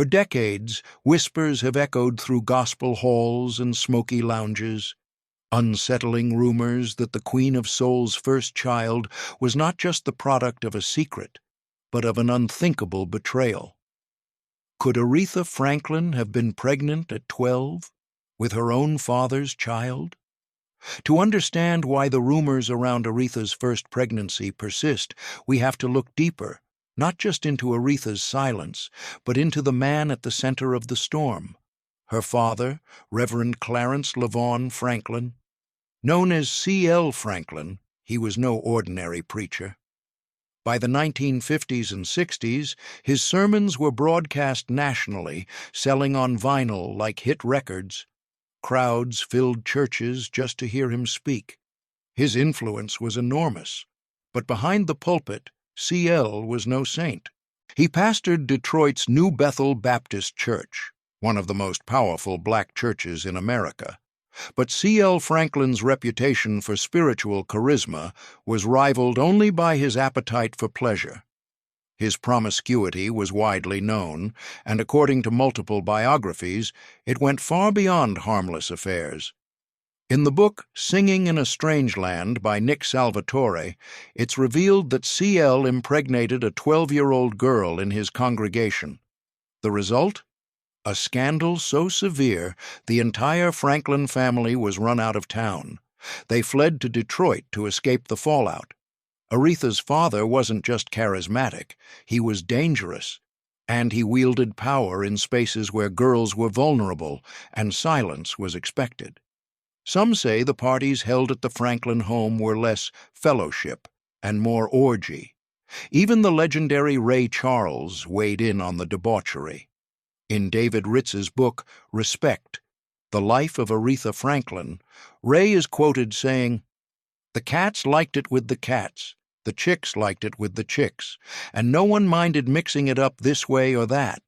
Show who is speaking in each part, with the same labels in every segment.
Speaker 1: For decades, whispers have echoed through gospel halls and smoky lounges, unsettling rumors that the Queen of Soul's first child was not just the product of a secret, but of an unthinkable betrayal. Could Aretha Franklin have been pregnant at 12, with her own father's child? To understand why the rumors around Aretha's first pregnancy persist, we have to look deeper, not just into Aretha's silence, but into the man at the center of the storm. Her father, Reverend Clarence LaVaughn Franklin. Known as C.L. Franklin, he was no ordinary preacher. By the 1950s and 60s, his sermons were broadcast nationally, selling on vinyl like hit records. Crowds filled churches just to hear him speak. His influence was enormous, but behind the pulpit, C.L. was no saint. He pastored Detroit's New Bethel Baptist Church, one of the most powerful black churches in America. But C.L. Franklin's reputation for spiritual charisma was rivaled only by his appetite for pleasure. His promiscuity was widely known, and according to multiple biographies, it went far beyond harmless affairs. In the book Singing in a Strange Land by Nick Salvatore, it's revealed that C.L. impregnated a 12-year-old girl in his congregation. The result? A scandal so severe the entire Franklin family was run out of town. They fled to Detroit to escape the fallout. Aretha's father wasn't just charismatic, he was dangerous, and he wielded power in spaces where girls were vulnerable and silence was expected. Some say the parties held at the Franklin home were less fellowship and more orgy. Even the legendary Ray Charles weighed in on the debauchery. In David Ritz's book, Respect, The Life of Aretha Franklin, Ray is quoted saying, "The cats liked it with the cats, the chicks liked it with the chicks, and no one minded mixing it up this way or that.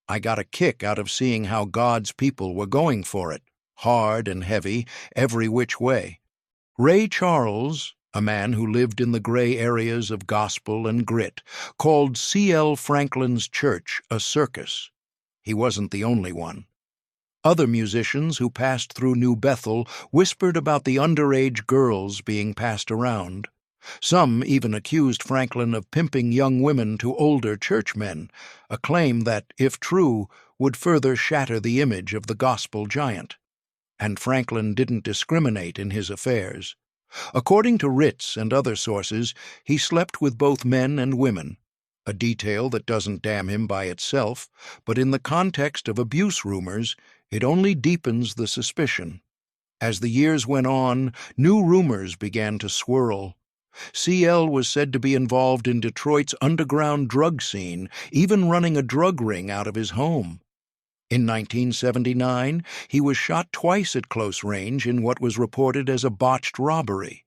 Speaker 1: I got a kick out of seeing how God's people were going for it, hard and heavy, every which way." Ray Charles, a man who lived in the gray areas of gospel and grit, called C.L. Franklin's church a circus. He wasn't the only one. Other musicians who passed through New Bethel whispered about the underage girls being passed around. Some even accused Franklin of pimping young women to older churchmen, a claim that, if true, would further shatter the image of the gospel giant. And Franklin didn't discriminate in his affairs. According to Ritz and other sources, he slept with both men and women, a detail that doesn't damn him by itself, but in the context of abuse rumors, it only deepens the suspicion. As the years went on, new rumors began to swirl. C.L. was said to be involved in Detroit's underground drug scene, even running a drug ring out of his home. In 1979, he was shot twice at close range in what was reported as a botched robbery.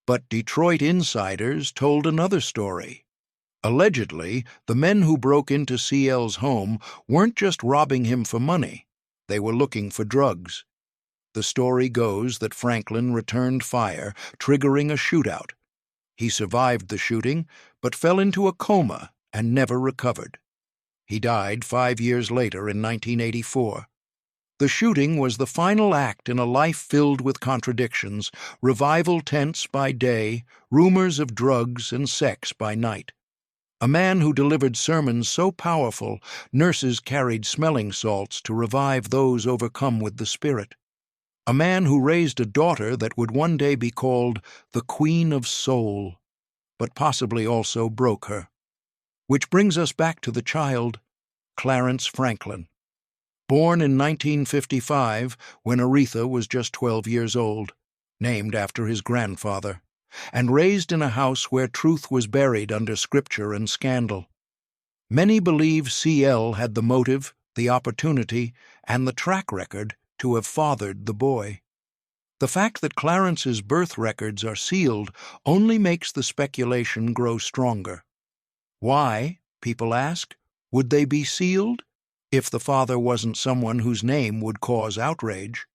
Speaker 1: But Detroit insiders told another story. Allegedly, the men who broke into C.L.'s home weren't just robbing him for money, they were looking for drugs. The story goes that Franklin returned fire, triggering a shootout. He survived the shooting, but fell into a coma and never recovered. He died 5 years later in 1984. The shooting was the final act in a life filled with contradictions, revival tents by day, rumors of drugs and sex by night. A man who delivered sermons so powerful, nurses carried smelling salts to revive those overcome with the Spirit. A man who raised a daughter that would one day be called the Queen of Soul, but possibly also broke her. Which brings us back to the child, Clarence Franklin. Born in 1955, when Aretha was just 12 years old, named after his grandfather, and raised in a house where truth was buried under scripture and scandal. Many believe C.L. had the motive, the opportunity, and the track record to have fathered the boy. The fact that Clarence's birth records are sealed only makes the speculation grow stronger. Why, people ask, would they be sealed if the father wasn't someone whose name would cause outrage?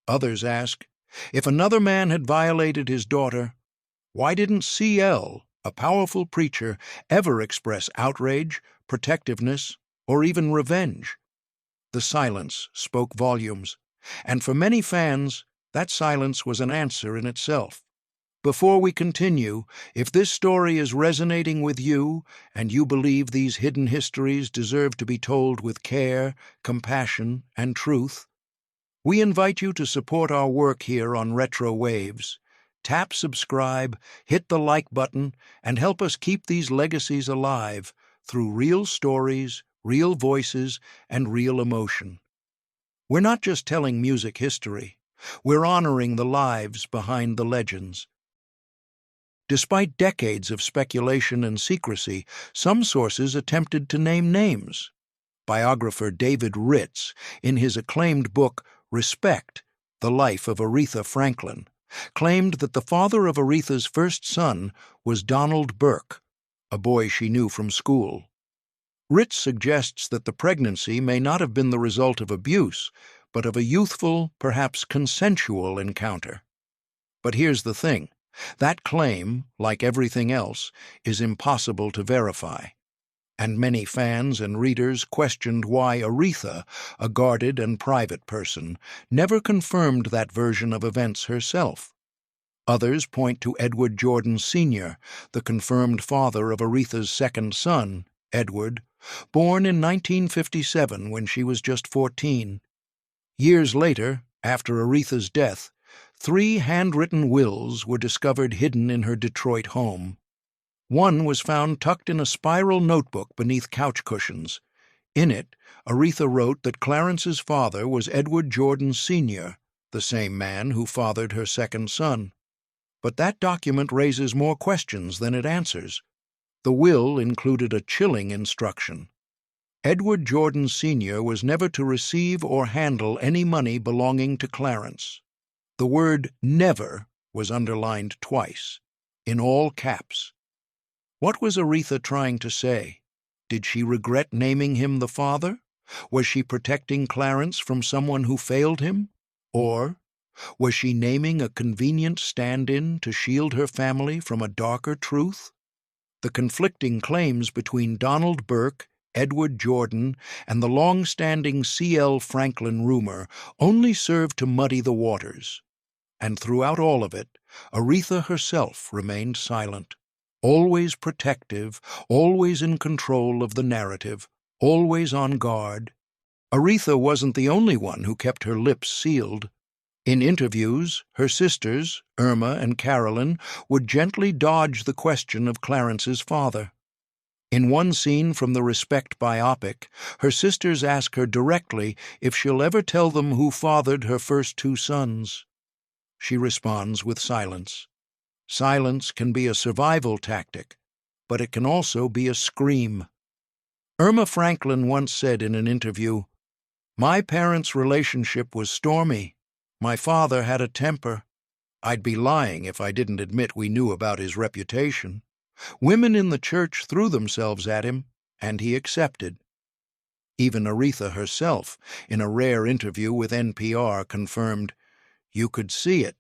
Speaker 1: Others ask, if another man had violated his daughter, why didn't C.L., a powerful preacher, ever express outrage, protectiveness, or even revenge. The silence spoke volumes, and for many fans, that silence was an answer in itself. Before we continue, if this story is resonating with you and you believe these hidden histories deserve to be told with care, compassion, and truth, we invite you to support our work here on Retro Waves. Tap subscribe, hit the like button, and help us keep these legacies alive through real stories, real voices, and real emotion. We're not just telling music history, we're honoring the lives behind the legends. Despite decades of speculation and secrecy, some sources attempted to name names. Biographer David Ritz, in his acclaimed book Respect, The Life of Aretha Franklin, claimed that the father of Aretha's first son was Donald Burke, a boy she knew from school. Ritz suggests that the pregnancy may not have been the result of abuse, but of a youthful, perhaps consensual encounter. But here's the thing. That claim, like everything else, is impossible to verify. And many fans and readers questioned why Aretha, a guarded and private person, never confirmed that version of events herself. Others point to Edward Jordan Sr., the confirmed father of Aretha's second son, Edward, born in 1957 when she was just 14. Years later, after Aretha's death, 3 handwritten wills were discovered hidden in her Detroit home. One was found tucked in a spiral notebook beneath couch cushions. In it, Aretha wrote that Clarence's father was Edward Jordan Sr., the same man who fathered her second son. But that document raises more questions than it answers. The will included a chilling instruction. Edward Jordan Sr. was never to receive or handle any money belonging to Clarence. The word never was underlined twice, in all caps. What was Aretha trying to say? Did she regret naming him the father? Was she protecting Clarence from someone who failed him? Or was she naming a convenient stand-in to shield her family from a darker truth? The conflicting claims between Donald Burke, Edward Jordan, and the long-standing C.L. Franklin rumor only served to muddy the waters. And throughout all of it, Aretha herself remained silent, always protective, always in control of the narrative, always on guard. Aretha wasn't the only one who kept her lips sealed. In interviews, her sisters, Irma and Carolyn, would gently dodge the question of Clarence's father. In one scene from the Respect biopic, her sisters ask her directly if she'll ever tell them who fathered her first 2 sons. She responds with silence. Silence can be a survival tactic, but it can also be a scream. Irma Franklin once said in an interview, "My parents' relationship was stormy. My father had a temper. I'd be lying if I didn't admit we knew about his reputation. Women in the church threw themselves at him, and he accepted." Even Aretha herself, in a rare interview with NPR, confirmed, "You could see it,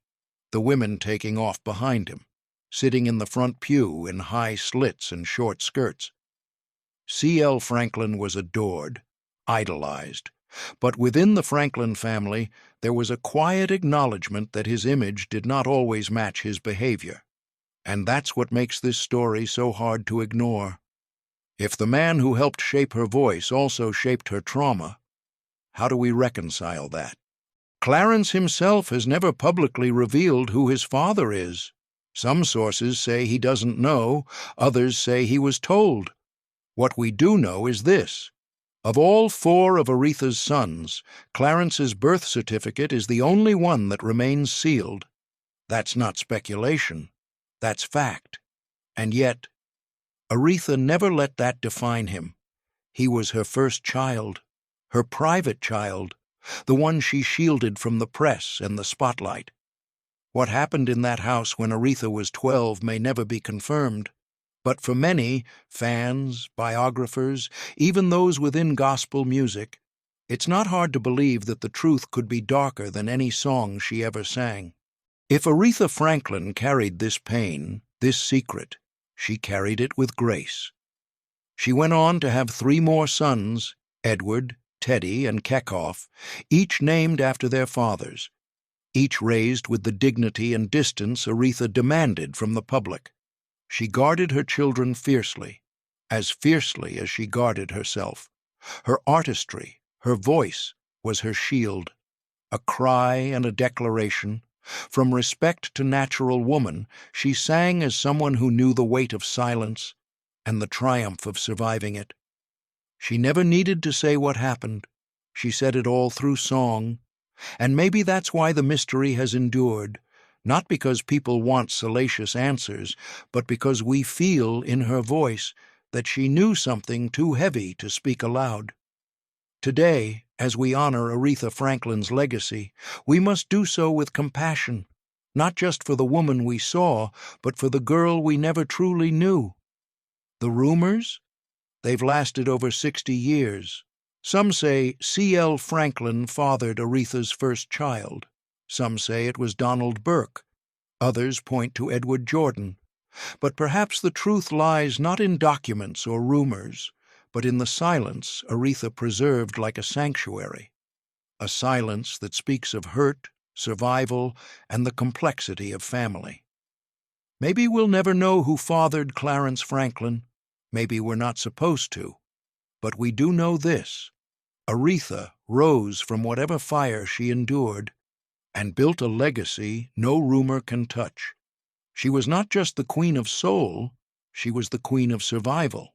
Speaker 1: the women taking off behind him, sitting in the front pew in high slits and short skirts." C.L. Franklin was adored, idolized, but within the Franklin family there was a quiet acknowledgement that his image did not always match his behavior. And that's what makes this story so hard to ignore. If the man who helped shape her voice also shaped her trauma, how do we reconcile that? Clarence himself has never publicly revealed who his father is. Some sources say he doesn't know, others say he was told. What we do know is this. Of all 4 of Aretha's sons, Clarence's birth certificate is the only one that remains sealed. That's not speculation. That's fact. And yet, Aretha never let that define him. He was her first child, her private child, the one she shielded from the press and the spotlight. What happened in that house when Aretha was 12 may never be confirmed, but for many, fans, biographers, even those within gospel music, it's not hard to believe that the truth could be darker than any song she ever sang. If Aretha Franklin carried this pain, this secret, she carried it with grace. She went on to have 3 more sons, Edward, Teddy, and Kekhoff, each named after their fathers, each raised with the dignity and distance Aretha demanded from the public. She guarded her children fiercely as she guarded herself. Her artistry, her voice, was her shield, a cry and a declaration. From respect to natural woman, she sang as someone who knew the weight of silence and the triumph of surviving it. She never needed to say what happened. She said it all through song, and maybe that's why the mystery has endured, not because people want salacious answers, but because we feel in her voice that she knew something too heavy to speak aloud. Today, as we honor Aretha Franklin's legacy, we must do so with compassion, not just for the woman we saw, but for the girl we never truly knew. The rumors? They've lasted over 60 years. Some say C.L. Franklin fathered Aretha's first child. Some say it was Donald Burke. Others point to Edward Jordan. But perhaps the truth lies not in documents or rumors, but in the silence Aretha preserved like a sanctuary, a silence that speaks of hurt, survival, and the complexity of family. Maybe we'll never know who fathered Clarence Franklin. Maybe we're not supposed to. But we do know this: Aretha rose from whatever fire she endured and built a legacy no rumor can touch. She was not just the queen of soul, she was the queen of survival.